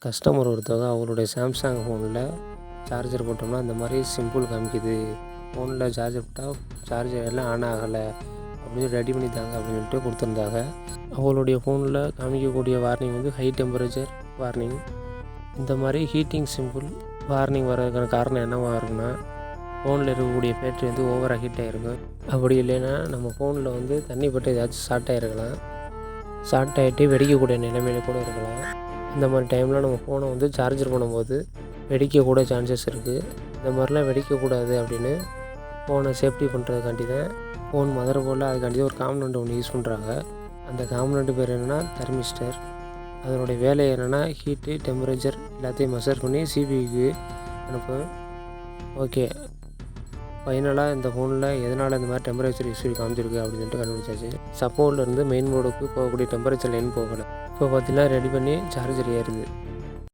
Customer ஒருத்தவங்க அவங்களுடைய Samsung ஃபோனில் சார்ஜர் போட்டோம்னா இந்த மாதிரி சிம்பிள் காமிக்குது, ஃபோனில் சார்ஜர் போட்டால் சார்ஜர் எல்லாம் ஆன் ஆகலை அப்படின்னு ரெடி பண்ணி தாங்க அப்படின்னு சொல்லிட்டு கொடுத்துருந்தாங்க. அவங்களுடைய ஃபோனில் காமிக்கக்கூடிய வார்னிங் வந்து ஹை டெம்பரேச்சர் வார்னிங். இந்த மாதிரி ஹீட்டிங் சிம்பிள் வார்னிங் வர்றதுக்கான காரணம் என்னவாக இருக்குன்னா, ஃபோனில் இருக்கக்கூடிய பேட்டரி வந்து ஓவராக ஹீட் ஆகிருக்கும். அப்படி இல்லைன்னா நம்ம ஃபோனில் வந்து தண்ணி பட்டு ஏதாச்சும் ஷார்ட் ஆகிருக்கலாம், ஷார்ட் ஆகிட்டு வெடிக்கக்கூடிய நிலைமையில கூட இருக்கலாம். இந்த மாதிரி டைமில் நம்ம ஃபோனை வந்து சார்ஜர் பண்ணும்போது வெடிக்கக்கூட சான்சஸ் இருக்குது. இந்த மாதிரிலாம் வெடிக்கக்கூடாது அப்படின்னு ஃபோனை சேஃப்டி பண்ணுறதுக்காண்டி தான் ஃபோன் மதர் போர்டில் அதுக்காண்டி ஒரு காம்பனண்ட் ஒன்று யூஸ் பண்ணுறாங்க. அந்த காம்பனண்ட் பேர் என்னென்னா தெர்மிஸ்டர். அதனுடைய வேலை என்னென்னா ஹீட்டு டெம்பரேச்சர் எல்லாத்தையும் மெஷர் பண்ணி சிபிக்கு அனுப்பும். ஓகே, ஃபைனலாக இந்த ஃபோனில் எதனால் இந்த மாதிரி டெம்பரேச்சர் இஷ்யூ காமிச்சிருக்கு அப்படின்னு சொல்லிட்டு கண்டுபிடிச்சாச்சு. சப்போர்ட்லேருந்து மெயின் போர்டுக்கு போகக்கூடிய டெம்பரேச்சர் லைன் போகலை. இப்போ பார்த்தீங்கன்னா ரெடி பண்ணி சார்ஜர் ஏறுது.